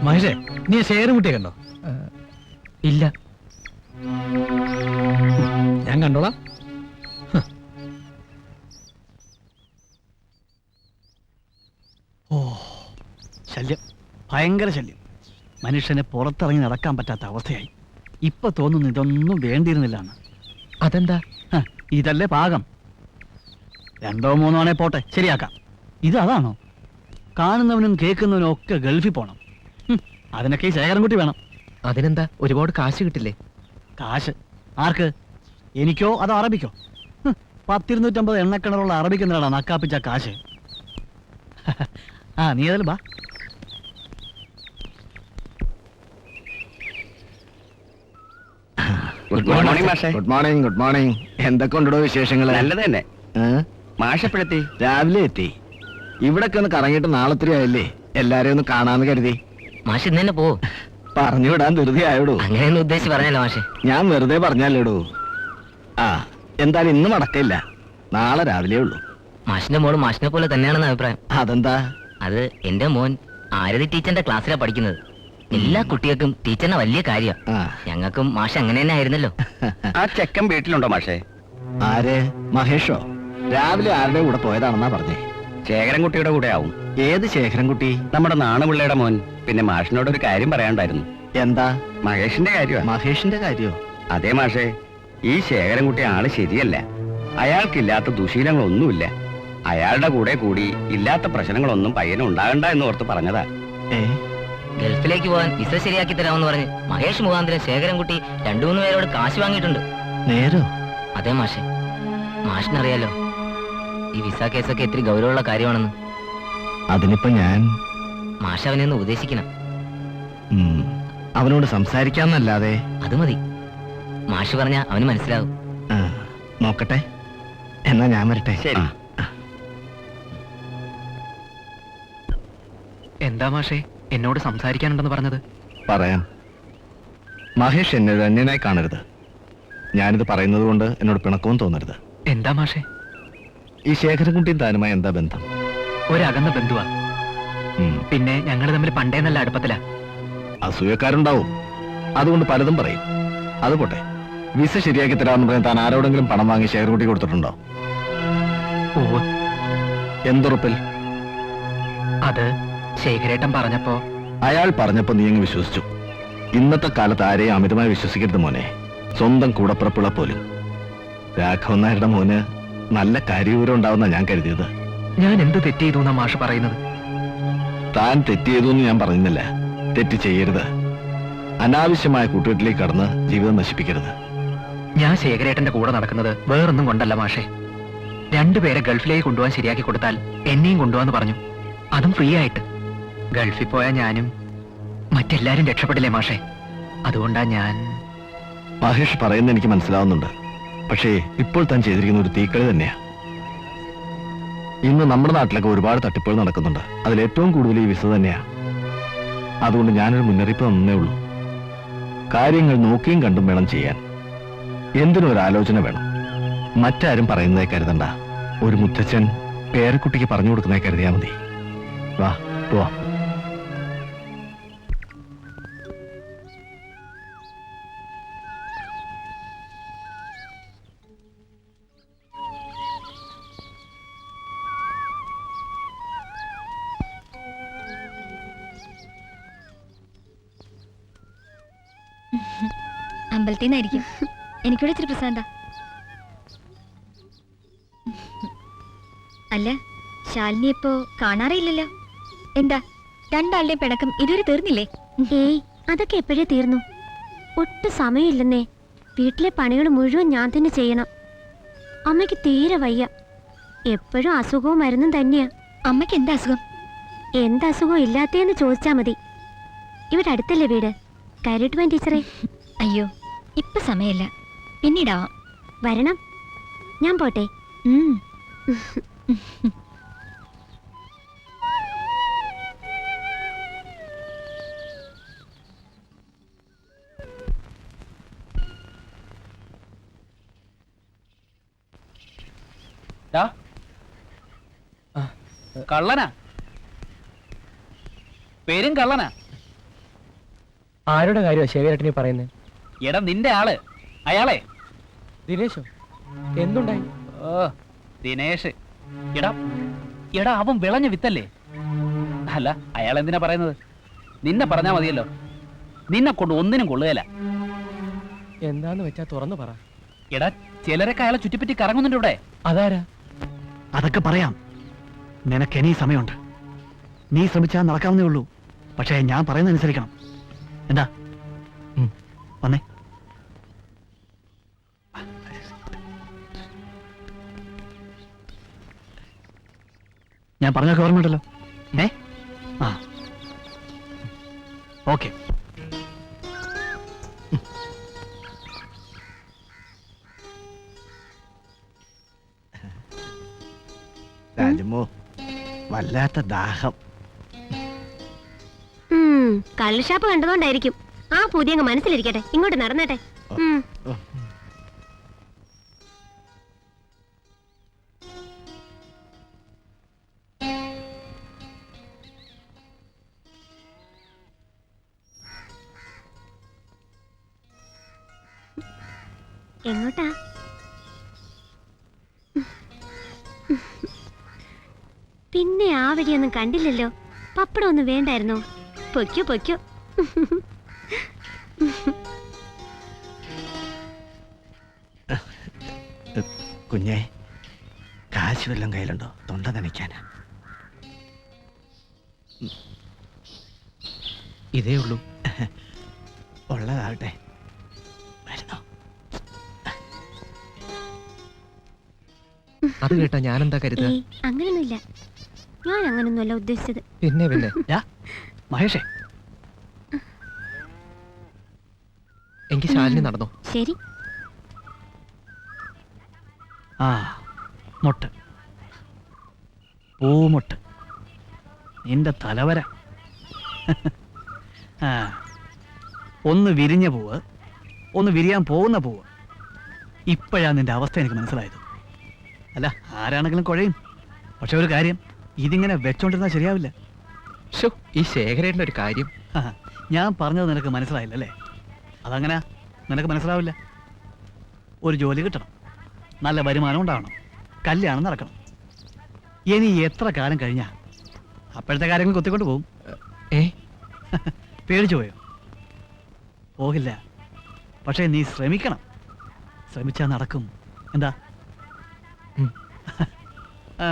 മഹേഷേ, നീ ശേഖരം കുട്ടിയെ കണ്ടോ? ഇല്ല. ഞാൻ കണ്ടോളാം. ഓ, ശല്യം, ഭയങ്കര ശല്യം. മനുഷ്യനെ പുറത്തിറങ്ങി നടക്കാൻ പറ്റാത്ത അവസ്ഥയായി. ഇപ്പൊ തോന്നുന്നു ഇതൊന്നും വേണ്ടിയിരുന്നില്ലാണ്. അതെന്താ? ഇതല്ലേ പാകം. 2 3 ആണേ പോട്ടെ, ശരിയാക്കാം. ഇത് അതാണോ? കാണുന്നവനും കേൾക്കുന്നവനും ഒക്കെ ഗൾഫിൽ പോണം. അതിനൊക്കെ ഈ ശേഖരൻകുട്ടി വേണം. അതിനെന്താ, ഒരുപാട് കാശ് കിട്ടില്ലേ? കാശ് ആർക്ക്? എനിക്കോ അതോ അറബിക്കോ? 10-250 എണ്ണക്കിണറുള്ള അറബിക്ക് എന്തിനാണ് നക്കാപ്പിച്ച കാശ്? നീ ഏതായാലും ബാ. ഗുഡ് മോർണിംഗ് മാഷേ. Good morning. Good morning. എന്തൊക്കെ ഉണ്ടോ വിശേഷങ്ങൾ? നല്ലത് തന്നെ. മാഷെപ്പോഴെത്തി? രാവിലെ എത്തി. ഇവിടൊക്കെ ഒന്ന് കറങ്ങിയിട്ട് നാളത്തിരി ആയില്ലേ, എല്ലാരെയും ഒന്ന് കാണാന്ന് കരുതി. മാഷ് ഇന്ന് തന്നെ പോവും? പറഞ്ഞു വിടാൻ ധൃതി ആയോടൂ. അങ്ങനെയൊന്നും ഉദ്ദേശിച്ച് പറഞ്ഞല്ലോ മാഷെ. ഞാൻ വെറുതെ പറഞ്ഞല്ലേടൂ. എന്തായാലും ഇന്ന് മടക്കില്ല, നാളെ രാവിലെ ഉള്ളൂ. മാഷിന്റെ മോള് മാഷിനെ പോലെ തന്നെയാണെന്ന് അഭിപ്രായം. അതെന്താ? അത് എന്റെ മോൻ ആരതി ടീച്ചറിന്റെ ക്ലാസ്സിലാണ് പഠിക്കുന്നത്. എല്ലാ കുട്ടികൾക്കും ടീച്ചറിനെ വലിയ കാര്യമാണ്. ഞങ്ങൾക്കും മാഷ് അങ്ങനെ തന്നെ ആയിരുന്നല്ലോ. ആ ചെക്കൻ വീട്ടിലുണ്ടോ മാഷേ? ആര്? മഹേഷോ? രാവിലെ ആരുടെ കൂടെ പോയതാണെന്നാ പറഞ്ഞേ. ശേഖരൻകുട്ടിയുടെ കൂടെ ആവും. ഏത് ശേഖരൻകുട്ടി? നമ്മുടെ നാണുപിള്ളയുടെ മോൻ. പിന്നെ മാഷിനോട് ഒരു കാര്യം പറയാണ്ടായിരുന്നു. എന്താ? മഹേഷിന്റെ കാര്യമാ. മഹേഷിന്റെ കാര്യോ? അതേ മാഷേ, ഈ ശേഖരൻകുട്ടി ആള് ശരിയല്ല. അയാൾക്കില്ലാത്ത ദുശീലങ്ങളൊന്നുമില്ല. അയാളുടെ കൂടെ കൂടി ഇല്ലാത്ത പ്രശ്നങ്ങളൊന്നും പയ്യനും ഉണ്ടാകണ്ട എന്ന് ഓർത്ത് പറഞ്ഞതാ. ഗൾഫിലേക്ക് പോകാൻ വിസ ശരിയാക്കി തരാമെന്ന് പറഞ്ഞ് മഹേഷ് മുഖാന്തരം ശേഖരൻകുട്ടി 2-3 പേരോട് കാശ് വാങ്ങിയിട്ടുണ്ട്. നേരോ? അതെ മാഷെ. മാഷിനറിയാലോ ഈ വിസ കേസൊക്കെ ഇത്തിരി ഗൗരവമുള്ള കാര്യമാണെന്ന്. അതിനിപ്പോ ഞാൻ മാഷ് അവനെ ഒന്ന് ഉപദേശിക്കണം. അവനോട് സംസാരിക്കാന്നല്ലാതെ. അത് മതി. മാഷ് പറഞ്ഞാ അവന് മനസ്സിലാവും. നോക്കട്ടെ, എന്നാ ഞാൻ വരട്ടെ. ശരി. എന്താ മാഷേ എന്നോട് സംസാരിക്കാനുണ്ടെന്ന് പറഞ്ഞത്? പറയാം. മഹേഷ് എന്നെ ഒരു അന്യനായി കാണരുത്. ഞാനിത് പറയുന്നത് കൊണ്ട് എന്നോട് പിണക്കവും തോന്നരുത്. എന്താ മാഷേ? ഈ ശേഖരൻകുട്ടിയും താനുമായി എന്താ ബന്ധം? ഒരകന്ന ബന്ധുവാ. പിന്നെ ഞങ്ങൾ തമ്മിൽ പണ്ടേ നല്ല അടുപ്പത്തിലാ. അസൂയക്കാരുണ്ടാവും, അതുകൊണ്ട് പലതും പറയും. അത് പോട്ടെ, വിസ ശരിയാക്കി തരാമെന്ന് പറയാൻ താൻ ആരോടെങ്കിലും പണം വാങ്ങി ശേഖരൻകുട്ടി കൊടുത്തിട്ടുണ്ടോ? ഓ, എന്തുറപ്പിൽ? അത് ശേഖരേട്ടൻ പറഞ്ഞപ്പോ. അയാൾ പറഞ്ഞപ്പോ നീ അങ്ങ് വിശ്വസിച്ചു. ഇന്നത്തെ കാലത്ത് ആരെയും അമിതമായി വിശ്വസിക്കരുത് മോനെ, സ്വന്തം കൂടപ്പിറപ്പുള്ള പോലും. രാഘവൻ നായരുടെ മോന് നല്ല കാര്യവിവരം ഉണ്ടാവുന്ന ഞാൻ കരുതിയത്. ഞാൻ എന്ത് തെറ്റ് ചെയ്തു എന്നാ മാഷ് പറയുന്നത്? താൻ തെറ്റ് ചെയ്തു എന്ന് ഞാൻ പറയുന്നില്ല. തെറ്റ് ചെയ്യരുത്. അനാവശ്യമായ കൂട്ടുകെട്ടിലേക്ക് കടന്ന് ജീവിതം നശിപ്പിക്കരുത്. ഞാൻ ശേഖരേട്ടന്റെ കൂടെ നടക്കുന്നത് വേറൊന്നും കൊണ്ടല്ല മാഷേ. 2 പേരെ ഗൾഫിലേക്ക് കൊണ്ടുപോകാൻ ശരിയാക്കി കൊടുത്താൽ എന്നെയും കൊണ്ടുപോകാന്ന് പറഞ്ഞു. അതും ഫ്രീ ആയിട്ട്. ഗൾഫിൽ പോയാൽ ഞാനും മറ്റെല്ലാരും രക്ഷപ്പെടില്ലേ മാഷേ? അതുകൊണ്ടാ ഞാൻ. മഹേഷ് പറയുന്നത് എനിക്ക് മനസ്സിലാവുന്നുണ്ട്. പക്ഷേ ഇപ്പോൾ താൻ ചെയ്തിരിക്കുന്ന ഒരു തീക്കളി തന്നെയാ. ഇന്ന് നമ്മുടെ നാട്ടിലൊക്കെ ഒരുപാട് തട്ടിപ്പുകൾ നടക്കുന്നുണ്ട്. അതിലേറ്റവും കൂടുതൽ ഈ വിസ തന്നെയാ. അതുകൊണ്ട് ഞാനൊരു മുന്നറിയിപ്പ് തന്നേ ഉള്ളൂ. കാര്യങ്ങൾ നോക്കിയും കണ്ടും വേണം ചെയ്യാൻ. എന്തിനും ഒരു ആലോചന വേണം. മറ്റാരും പറയുന്നതായി കരുതണ്ട. ഒരു മുത്തച്ഛൻ പേരക്കുട്ടിക്ക് പറഞ്ഞു കൊടുക്കുന്നതായി കരുതിയാൽ മതി. വാ പോവാം. അമ്പലത്തിൽ നിന്നായിരിക്കും. എനിക്കൂടെ ഇച്ചിരി പ്രസാദ. അല്ല, ശാലിനി ഇപ്പോ കാണാറില്ലല്ലോ. എന്താ, 2ആളുടെയും പിണക്കം ഇതുവരെ തീർന്നില്ലേ? ഏയ്, അതൊക്കെ എപ്പോഴേ തീർന്നു. ഒട്ടും സമയമില്ലെന്നേ. വീട്ടിലെ പണികൾ മുഴുവൻ ഞാൻ തന്നെ ചെയ്യണം. അമ്മയ്ക്ക് തീരെ വയ്യ. എപ്പോഴും അസുഖവും മരുന്നും തന്നെയാ. അമ്മയ്ക്ക് എന്താ അസുഖം? എന്തസുഖം ഇല്ലാത്തേന്ന് ചോദിച്ചാ മതി. ഇവിടെ അടുത്തല്ലേ വീട്? കയറിട്ട് വേൻ ടീച്ചറെ. അയ്യോ, ഇപ്പൊ സമയമില്ല, പിന്നീടാവാം. വരണം. ഞാൻ പോട്ടെ. കള്ളനാ? പേരും കള്ളനാ. ആരുടെ കാര്യമാണ് ശേഖരേട്ടനെ പറയുന്നത്? എടാ നിന്റെ ആള്, അയാളെ. ദിനേശോ, എന്തുണ്ടായി? ഓ ദിനേഷ്. എടാ എടാ അവൻ വിളഞ്ഞ വിത്തല്ലേ. അല്ല അയാൾ എന്തിനാ പറയുന്നത്? നിന്നെ പറഞ്ഞാ മതിയല്ലോ. നിന്നെ കൊണ്ട് ഒന്നിനും കൊള്ളുകയില്ല. എന്താന്ന് വെച്ചാ തുറന്നു പറ. എടാ ചിലരൊക്കെ അയാളെ ചുറ്റിപ്പറ്റി കറങ്ങുന്നുണ്ട് ഇവിടെ. അതാരാ? അതൊക്കെ പറയാം. നിനക്കെനീ സമയമുണ്ട്. നീ ശ്രമിച്ചാൽ നടക്കാവുന്നേ ഉള്ളൂ. പക്ഷേ ഞാൻ പറയുന്നതനുസരിക്കണം. എന്താ വന്നേ. ഞാൻ പറഞ്ഞൊക്കെ ഓർമ്മയുണ്ടല്ലോ. ആ ഓക്കെ. രാജമ്മോ, വല്ലാത്ത ദാഹം. കള്ളുഷാപ്പ് കണ്ടതുകൊണ്ടായിരിക്കും. ആ പുതിയ അങ്ങ് മനസ്സിലിരിക്കട്ടെ. ഇങ്ങോട്ട് നടന്നട്ടെ. എങ്ങോട്ടാ? പിന്നെ ആ വഴിയൊന്നും കണ്ടില്ലല്ലോ. പപ്പടം ഒന്നും വേണ്ടായിരുന്നോ? പൊയ്ക്കോ പൊയ്ക്കോ. കുഞ്ഞെ, കാശ് വല്ലതും കയ്യിലുണ്ടോ? തൊണ്ട നനയ്ക്കാനാ. ഇതേ ഉള്ളൂ. ഉള്ളതാവട്ടെ. വരുന്നോ? അത് കേട്ടാ ഞാനെന്താ കരുതുക? ഏയ്, അങ്ങനൊന്നുമില്ല. ഞാൻ അങ്ങനൊന്നുമല്ല ഉദ്ദേശിച്ചത്. പിന്നെ പിന്നെ മഹേഷേ, എനിക്ക് ശാലിനി നടന്നോ? ശരി. ആ മുട്ട്, പൂമുട്ട്, നിന്റെ തലവര. ആ, ഒന്ന് വിരിഞ്ഞ പൂവ്, ഒന്ന് വിരിയാൻ പോകുന്ന പൂവ്. ഇപ്പോഴാ നിന്റെ അവസ്ഥ എനിക്ക് മനസ്സിലായത്. അല്ല, ആരാണെങ്കിലും കുഴയും. പക്ഷെ ഒരു കാര്യം, ഇതിങ്ങനെ വെച്ചോണ്ടിരുന്നാൽ ശരിയാവില്ല. ഷോ, ഈ ശേഖരേട്ടൻ്റെ ഒരു കാര്യം. ഞാൻ പറഞ്ഞത് നിനക്ക് മനസ്സിലായില്ലല്ലേ? അതങ്ങനെ നിനക്ക് മനസ്സിലാവില്ല. ഒരു ജോലി കിട്ടണം, നല്ല വരുമാനം ഉണ്ടാവണം, കല്യാണം നടക്കണം. ഇനി എത്ര കാലം കഴിഞ്ഞാ അപ്പോഴത്തെ കാര്യങ്ങൾ കൊത്തിക്കൊണ്ട് പോകും. പേടിച്ചു പോയോ? പോകില്ല. പക്ഷേ നീ ശ്രമിക്കണം. ശ്രമിച്ചാൽ നടക്കും. എന്താ? ആ,